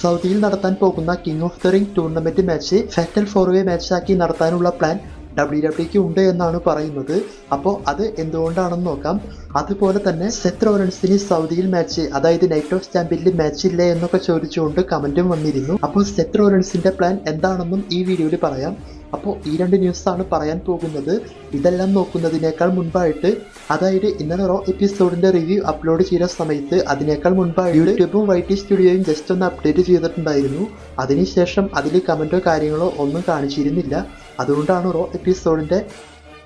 സൗദിയിൽ നടത്താൻ പോകുന്ന King of the Ring tournament match fatal four way മാച്ചാക്കി നടത്താനുള്ള പ്ലാൻ WWE ഉണ്ട് എന്നാണ് പറയുന്നത്. അപ്പോൾ അത് എന്തുകൊണ്ടാണെന്ന് നോക്കാം. അതുപോലെ തന്നെ സെത്ത് റോളൻസിന് സൗദിയിൽ മാച്ച്, അതായത് നൈറ്റ് ഓഫ് ചാമ്പ്യനിൽ മാച്ച് ഇല്ലേ എന്നൊക്കെ ചോദിച്ചുകൊണ്ട് കമന്റും വന്നിരുന്നു. അപ്പോൾ സെത്ത് റോളൻസിന്റെ പ്ലാൻ എന്താണെന്നും ഈ വീഡിയോയിൽ പറയാം. അപ്പോൾ ഈ രണ്ട് ന്യൂസാണ് പറയാൻ പോകുന്നത്. ഇതെല്ലാം നോക്കുന്നതിനേക്കാൾ മുൻപായിട്ട്, അതായത് ഇന്നലെ റോ എപ്പിസോഡിന്റെ റിവ്യൂ അപ്ലോഡ് ചെയ്ത സമയത്ത് അതിനേക്കാൾ മുൻപായിട്ട് യൂട്യൂബും വൈറ്റി സ്റ്റുഡിയോയും ജസ്റ്റ് ഒന്ന് അപ്ഡേറ്റ് ചെയ്തിട്ടുണ്ടായിരുന്നു. അതിനുശേഷം അതിൽ കമന്റോ കാര്യങ്ങളോ ഒന്നും കാണിച്ചിരുന്നില്ല. അതുകൊണ്ടാണ് റോ എപ്പിസോഡിന്റെ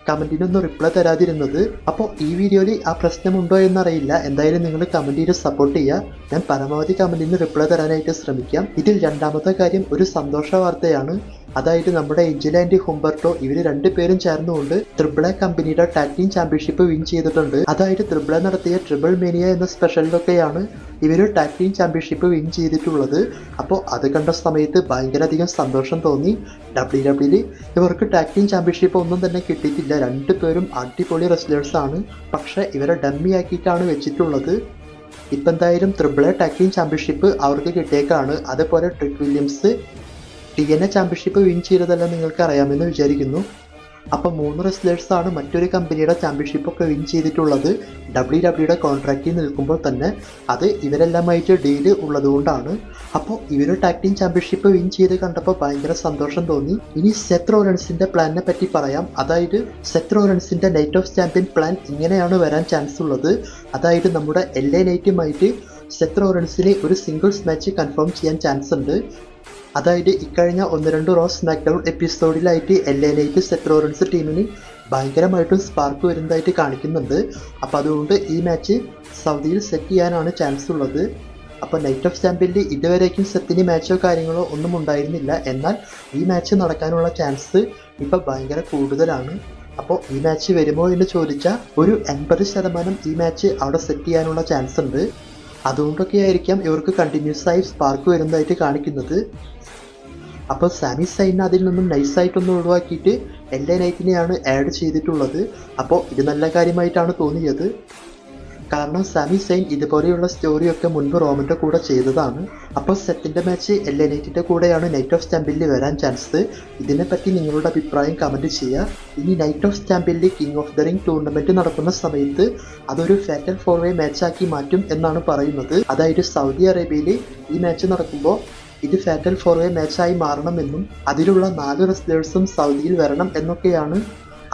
കമന്റിനൊന്നും റിപ്ലൈ തരാതിരുന്നത്. അപ്പോൾ ഈ വീഡിയോയിൽ ആ പ്രശ്നമുണ്ടോ എന്നറിയില്ല. എന്തായാലും നിങ്ങൾ കമന്റ് ചെയ്ത് സപ്പോർട്ട് ചെയ്യുക. ഞാൻ പരമാവധി കമന്റിന് റിപ്ലൈ തരാനായിട്ട് ശ്രമിക്കാം. ഇതിൽ രണ്ടാമത്തെ കാര്യം ഒരു സന്തോഷ വാർത്തയാണ്. അതായത് നമ്മുടെ എഞ്ചൽ ആൻഡ് ഹുംബർട്ടോ ഇവർ രണ്ടുപേരും ചേർന്നുകൊണ്ട് ട്രിപ്പിൾ എ കമ്പനിയുടെ ടാഗ് ടീം ചാമ്പ്യൻഷിപ്പ് വിൻ ചെയ്തിട്ടുണ്ട്. അതായത് ട്രിപ്പിൾ എ നടത്തിയ ട്രിപ്പിൾ മേനിയ എന്ന സ്പെഷ്യലിലൊക്കെയാണ് ഇവർ ടാഗ് ടീം ചാമ്പ്യൻഷിപ്പ് വിൻ ചെയ്തിട്ടുള്ളത്. അപ്പോൾ അത് കണ്ട സമയത്ത് ഭയങ്കരധികം സന്തോഷം തോന്നി. WWE ഇവർക്ക് ടാഗ് ടീം ചാമ്പ്യൻഷിപ്പ് ഒന്നും തന്നെ കിട്ടിയിട്ടില്ല. രണ്ടുപേരും അടിപൊളി റെസ്ലേഴ്സ് ആണ്. പക്ഷെ ഇവരെ ഡമ്മി ആക്കിയിട്ടാണ് വെച്ചിട്ടുള്ളത്. ഇപ്പം എന്തായാലും triple A tag team championship അവർക്ക് കിട്ടിയേക്കാണ്. അതുപോലെ trick Williams TNA championship win ചെയ്തതെല്ലാം നിങ്ങൾക്ക് അറിയാമെന്ന് വിചാരിക്കുന്നു. അപ്പോൾ 3 റെസ്ലേഴ്സാണ് മറ്റൊരു കമ്പനിയുടെ ചാമ്പ്യൻഷിപ്പൊക്കെ വിൻ ചെയ്തിട്ടുള്ളത്. WWE കോൺട്രാക്റ്റിൽ നിൽക്കുമ്പോൾ തന്നെ അത് ഇവരെല്ലാമായിട്ട് ഡീല് ഉള്ളതുകൊണ്ടാണ്. അപ്പോൾ ഇവർ ടാഗ് ടീം ചാമ്പ്യൻഷിപ്പ് വിൻ ചെയ്ത് കണ്ടപ്പോൾ ഭയങ്കര സന്തോഷം തോന്നി. ഇനി സെത്ത് റോളൻസിന്റെ പ്ലാനിനെ പറ്റി പറയാം. അതായത് സെത്ത് റോളൻസിന്റെ നൈറ്റ് ഓഫ് ചാമ്പ്യൻ പ്ലാൻ ഇങ്ങനെയാണ് വരാൻ ചാൻസ് ഉള്ളത്. അതായത് നമ്മുടെ LA നൈറ്റുമായിട്ട് സെത്ത് റോളൻസിന് ഒരു സിംഗിൾസ് മാച്ച് കൺഫേം ചെയ്യാൻ ചാൻസ് ഉണ്ട്. അതായത് ഇക്കഴിഞ്ഞ 1-2 റോ സ്മാക്ക് ഡൗൺ എപ്പിസോഡിലായിട്ട് LA നൈറ്റ് സെത്ത് റോളൻസ് ടീമിന് ഭയങ്കരമായിട്ടും സ്പാർക്ക് വരുന്നതായിട്ട് കാണിക്കുന്നുണ്ട്. അപ്പോൾ അതുകൊണ്ട് ഈ മാച്ച് സൗദിയിൽ സെറ്റ് ചെയ്യാനാണ് ചാൻസ് ഉള്ളത്. അപ്പോൾ നൈറ്റ് ഓഫ് ചാമ്പ്യനിൽ ഇതുവരേക്കും സെത്തിന് മാച്ചോ കാര്യങ്ങളോ ഒന്നും ഉണ്ടായിരുന്നില്ല. എന്നാൽ ഈ മാച്ച് നടക്കാനുള്ള ചാൻസ് ഇപ്പോൾ ഭയങ്കര കൂടുതലാണ്. അപ്പോൾ ഈ മാച്ച് വരുമോ എന്ന് ചോദിച്ചാൽ ഒരു 80% ഈ മാച്ച് അവിടെ സെറ്റ് ചെയ്യാനുള്ള ചാൻസ് ഉണ്ട്. അതുകൊണ്ടൊക്കെ ആയിരിക്കാം ഇവർക്ക് കണ്ടിന്യൂസ് ആയി സ്പാർക്ക് വരുന്നതായിട്ട് കാണിക്കുന്നത്. അപ്പോൾ സാമി സൈനെ അതിൽ നിന്നും നൈസായിട്ടൊന്ന് ഒഴിവാക്കിയിട്ട് LA നൈറ്റിനെയാണ് ആഡ് ചെയ്തിട്ടുള്ളത്. അപ്പോൾ ഇത് നല്ല കാര്യമായിട്ടാണ് തോന്നിയത്. കാരണം സാമി സൈൻ ഇതുപോലെയുള്ള സ്റ്റോറിയൊക്കെ മുൻപ് റോമൻ്റെ കൂടെ ചെയ്തതാണ്. അപ്പോൾ സെത്തിൻ്റെ മാച്ച് LA നൈറ്റിൻ്റെ കൂടെയാണ് നൈറ്റ് ഓഫ് ചാമ്പ്യനിൽ വരാൻ ചാൻസ്. ഇതിനെപ്പറ്റി നിങ്ങളുടെ അഭിപ്രായം കമൻറ്റ് ചെയ്യുക. ഇനി നൈറ്റ് ഓഫ് ചാമ്പ്യനിൽ King of the Ring tournament നടക്കുന്ന സമയത്ത് അതൊരു ഫാറ്റൽ ഫോർവേ മാച്ചാക്കി മാറ്റും എന്നാണ് പറയുന്നത്. അതായത് സൗദി അറേബ്യയിൽ ഈ മാച്ച് നടക്കുമ്പോൾ ഇത് ഫാറ്റൽ ഫോർവേ മാച്ചായി മാറണമെന്നും അതിലുള്ള 4 റെസ്ലേഴ്സും സൗദിയിൽ വരണം എന്നൊക്കെയാണ്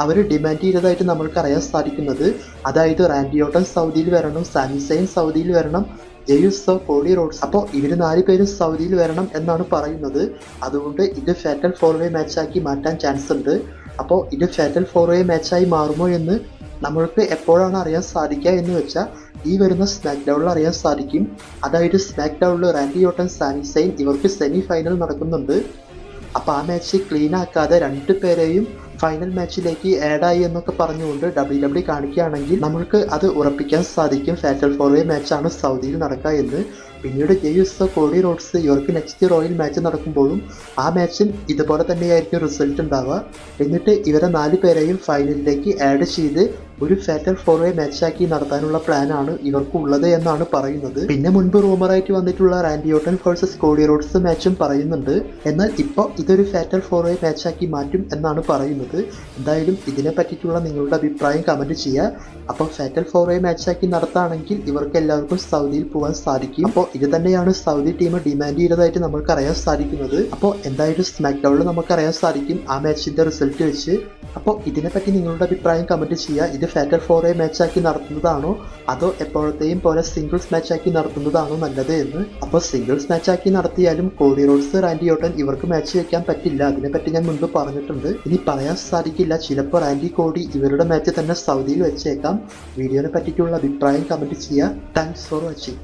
അവർ ഡിമാൻഡ് ചെയ്തതായിട്ട് നമ്മൾക്ക് അറിയാൻ സാധിക്കുന്നത്. അതായത് റാൻഡി ഓർട്ടൺ സൗദിയിൽ വരണം, സാമി സൈൻ സൗദിയിൽ വരണം, ജെയുസോ, കോഡി റോഡ്സ്. അപ്പോൾ ഇവർ 4 പേരും സൗദിയിൽ വരണം എന്നാണ് പറയുന്നത്. അതുകൊണ്ട് ഇത് ഫാറ്റൽ ഫോർവേ മാച്ചാക്കി മാറ്റാൻ ചാൻസ് ഉണ്ട്. അപ്പോൾ ഇത് ഫാറ്റൽ ഫോർവേ മാച്ചായി മാറുമോ എന്ന് നമ്മൾക്ക് എപ്പോഴാണ് അറിയാൻ സാധിക്കുക എന്ന് വെച്ചാൽ ഈ വരുന്ന സ്മാക്ക് ഡൗണിൽ അറിയാൻ സാധിക്കും. അതായത് സ്മാക്ക് ഡൗണിൽ റാൻഡി ഓർട്ടൺ, സാമി സൈൻ ഇവർക്ക് സെമി ഫൈനൽ നടക്കുന്നുണ്ട്. അപ്പോൾ ആ മാച്ച് ക്ലീൻ ആക്കാതെ 2 പേരെയും ഫൈനൽ മാച്ചിലേക്ക് ആഡായി എന്നൊക്കെ പറഞ്ഞുകൊണ്ട് WWE കാണിക്കുകയാണെങ്കിൽ നമ്മൾക്ക് അത് ഉറപ്പിക്കാൻ സാധിക്കും ഫാറ്റൽ ഫോർവേ മാച്ചാണ് സൗദിയിൽ നടക്കുക എന്ന്. പിന്നീട് ജെയുസോ, കോഡി റോഡ്സ് ഇവർക്ക് നെക്സ്റ്റ് റോയൽ മാച്ച് നടക്കുമ്പോഴും ആ മാച്ചിൽ ഇതുപോലെ തന്നെയായിരിക്കും റിസൾട്ട് ഉണ്ടാവുക. എന്നിട്ട് ഇവരെ 4 പേരെയും ഫൈനലിലേക്ക് ആഡ് ചെയ്ത് ഒരു ഫാറ്റൽ ഫോർവേ മാച്ചാക്കി നടത്താനുള്ള പ്ലാനാണ് ഇവർക്കുള്ളത് എന്നാണ് പറയുന്നത്. പിന്നെ മുൻപ് റൂമറായിട്ട് വന്നിട്ടുള്ള Randy Orton versus Cody Rhodes മാച്ചും പറയുന്നുണ്ട്. എന്നാൽ ഇപ്പോൾ ഇതൊരു ഫാറ്റൽ ഫോർവേ മാച്ചാക്കി മാറ്റും എന്നാണ് പറയുന്നത്. എന്തായാലും ഇതിനെ പറ്റിയിട്ടുള്ള നിങ്ങളുടെ അഭിപ്രായം കമൻറ്റ് ചെയ്യുക. അപ്പോൾ ഫാറ്റൽ ഫോർവേ മാച്ചാക്കി നടത്തുകയാണെങ്കിൽ ഇവർക്ക് എല്ലാവർക്കും സൗദിയിൽ പോകാൻ സാധിക്കും. അപ്പോൾ ഇത് തന്നെയാണ് സൗദി ടീം ഡിമാൻഡ് ചെയ്തതായിട്ട് നമുക്ക് അറിയാൻ സാധിക്കുന്നത്. അപ്പോൾ എന്തായാലും സ്മാക്ക് ഡൗണിൽ നമുക്ക് അറിയാൻ സാധിക്കും ആ മാച്ചിന്റെ റിസൾട്ട് വെച്ച്. അപ്പോൾ ഇതിനെപ്പറ്റി നിങ്ങളുടെ അഭിപ്രായം കമൻറ്റ് ചെയ്യുക. ഇത് ഫാറ്റൽ ഫോർവേ മാച്ചാക്കി നടത്തുന്നതാണോ അതോ എപ്പോഴത്തെയും പോലെ സിംഗിൾസ് മാച്ചാക്കി നടത്തുന്നതാണോ നല്ലത് എന്ന്. അപ്പോൾ സിംഗിൾസ് മാച്ചാക്കി നടത്തിയാലും കോഡി റോഡ്സ്, റാൻഡി ഓർട്ടൺ ഇവർക്ക് മാച്ച് വെക്കാൻ പറ്റില്ല. അതിനെപ്പറ്റി ഞാൻ മുൻപ് പറഞ്ഞിട്ടുണ്ട്. ഇനി പറയാൻ സാധിക്കില്ല, ചിലപ്പോൾ റാൻഡി, കോഡി ഇവരുടെ മാച്ച് തന്നെ സൗദിയിൽ വെച്ചേക്കാം. വീഡിയോനെ പറ്റിയിട്ടുള്ള അഭിപ്രായം കമൻറ്റ് ചെയ്യുക. Thanks for watching.